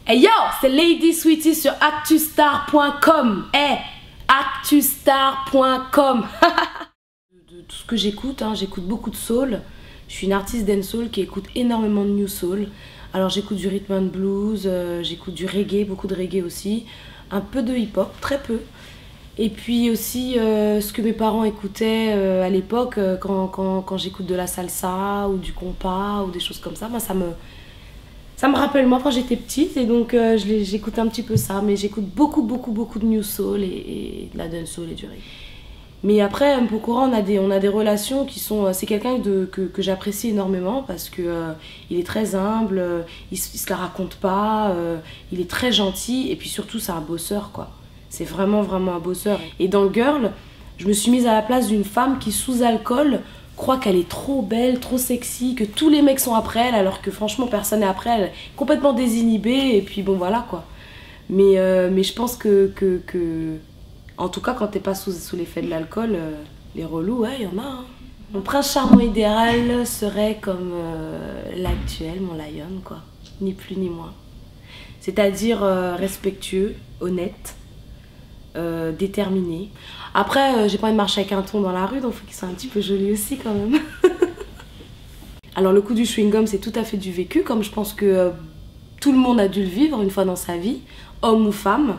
Hey yo, c'est Lady Sweetie sur Actustar.com. Actustar.com. De tout ce que j'écoute, j'écoute beaucoup de soul. Je suis une artiste dancehall qui écoute énormément de new soul. Alors j'écoute du rhythm and blues, j'écoute du reggae, beaucoup de reggae aussi. Un peu de hip-hop, très peu. Et puis aussi ce que mes parents écoutaient à l'époque, quand j'écoute de la salsa ou du compas ou des choses comme ça, ça me rappelle moi quand j'étais petite et donc j'écoute un petit peu ça. Mais j'écoute beaucoup de new soul et de la dancehall et du reggae. Mais après, Mpokora, on a des relations qui sont... C'est quelqu'un que j'apprécie énormément parce que il est très humble, il se la raconte pas, il est très gentil et puis surtout c'est un bosseur quoi. C'est vraiment un bosseur. Et dans Girl, je me suis mise à la place d'une femme qui sous alcool croit qu'elle est trop belle, trop sexy, que tous les mecs sont après elle alors que franchement personne n'est après elle. Elle est complètement désinhibée et puis bon voilà quoi. Mais je pense que en tout cas, quand t'es pas sous l'effet de l'alcool, les relous, ouais, il y en a. Hein. Mon prince charmant idéal serait comme l'actuel, mon lion, quoi. Ni plus ni moins. C'est-à-dire respectueux, honnête, déterminé. Après, j'ai pas envie de marcher avec un ton dans la rue, donc il faut qu'il soit un petit peu joli aussi quand même. Alors le coup du chewing-gum, c'est tout à fait du vécu, comme je pense que tout le monde a dû le vivre une fois dans sa vie, homme ou femme.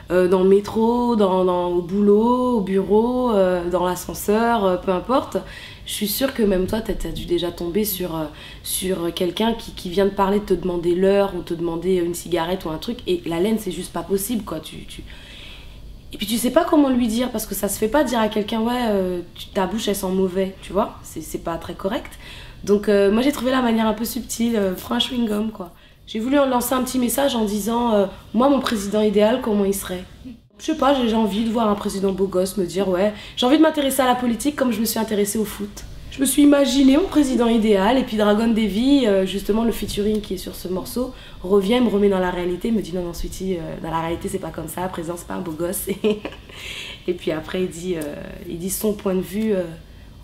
Dans le métro, au boulot, au bureau, dans l'ascenseur, peu importe. Je suis sûre que même toi, t'as dû déjà tomber sur quelqu'un qui vient de parler, de te demander l'heure ou te demander une cigarette ou un truc. Et la laine, c'est juste pas possible, quoi. Et puis tu sais pas comment lui dire, parce que ça se fait pas dire à quelqu'un, ouais, ta bouche, elle sent mauvais, tu vois. C'est pas très correct. Donc moi, j'ai trouvé la manière un peu subtile, prends un chewing-gum, quoi. J'ai voulu lancer un petit message en disant moi mon président idéal comment il serait. Je sais pas, j'ai envie de voir un président beau gosse me dire ouais, j'ai envie de m'intéresser à la politique comme je me suis intéressée au foot. Je me suis imaginé mon président idéal et puis Dragon Davy, justement le featuring qui est sur ce morceau, revient, me remet dans la réalité, me dit non sweetie, dans la réalité c'est pas comme ça, président c'est pas un beau gosse. Et puis après il dit son point de vue,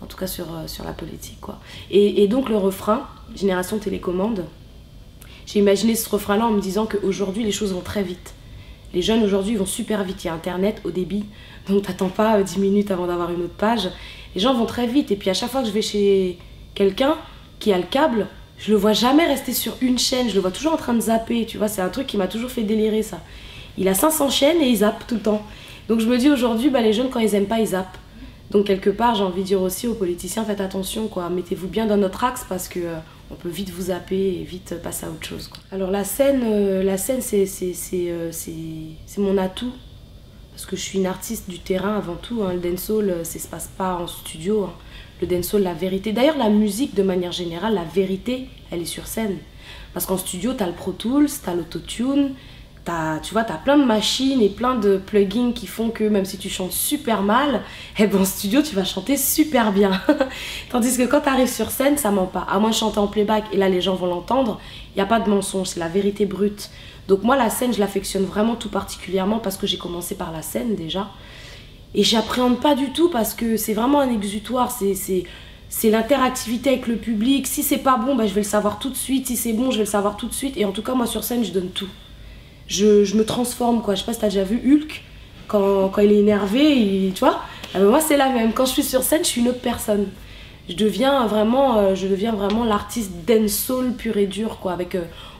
en tout cas sur la politique quoi. Et donc le refrain, Génération Télécommande, j'ai imaginé ce refrain-là en me disant qu'aujourd'hui, les choses vont très vite. Les jeunes, aujourd'hui, vont super vite. Il y a Internet au débit, donc t'attends pas 10 minutes avant d'avoir une autre page. Les gens vont très vite. Et puis à chaque fois que je vais chez quelqu'un qui a le câble, je le vois jamais rester sur une chaîne. Je le vois toujours en train de zapper. Tu vois, c'est un truc qui m'a toujours fait délirer, ça. Il a 500 chaînes et il zappe tout le temps. Donc je me dis aujourd'hui, les jeunes, quand ils aiment pas, ils zappent. Donc quelque part, j'ai envie de dire aussi aux politiciens, faites attention, quoi. Mettez-vous bien dans notre axe parce que on peut vite vous zapper et vite passer à autre chose, quoi. Alors la scène c'est mon atout parce que je suis une artiste du terrain avant tout. Hein. Le dancehall, ça se passe pas en studio. Hein. Le dancehall, la vérité. D'ailleurs, la musique, de manière générale, la vérité, elle est sur scène. Parce qu'en studio, t'as le Pro Tools, t'as l'autotune. Tu vois, t'as plein de machines et plein de plugins qui font que même si tu chantes super mal, en studio tu vas chanter super bien. Tandis que quand t'arrives sur scène, ça ment pas. À moins de chanter en playback et là les gens vont l'entendre, il n'y a pas de mensonge, c'est la vérité brute. Donc moi la scène, je l'affectionne vraiment tout particulièrement parce que j'ai commencé par la scène déjà. Et j'appréhende pas du tout parce que c'est vraiment un exutoire, c'est l'interactivité avec le public. Si c'est pas bon, je vais le savoir tout de suite. Si c'est bon, je vais le savoir tout de suite. Et en tout cas, moi sur scène, je donne tout. Je me transforme quoi, je sais pas si t'as déjà vu Hulk, quand il est énervé, tu vois, moi c'est la même, quand je suis sur scène je suis une autre personne. Je deviens vraiment l'artiste dancehall pur et dur quoi, avec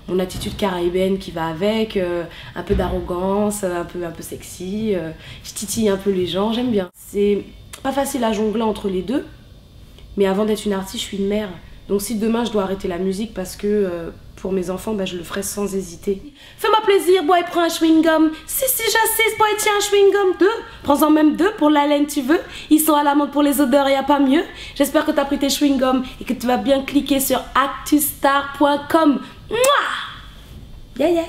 mon attitude caribéenne qui va avec, un peu d'arrogance, un peu sexy, je titille un peu les gens, j'aime bien. C'est pas facile à jongler entre les deux, mais avant d'être une artiste je suis une mère. Donc si demain je dois arrêter la musique parce que pour mes enfants, je le ferai sans hésiter. Fais-moi plaisir, boy, prends un chewing-gum. Si, j'assiste, boy, tiens un chewing-gum. 2, prends-en même 2 pour la laine, tu veux. Ils sont à la mode pour les odeurs, y a pas mieux. J'espère que tu as pris tes chewing-gums et que tu vas bien cliquer sur actustar.com. Yeah, yeah.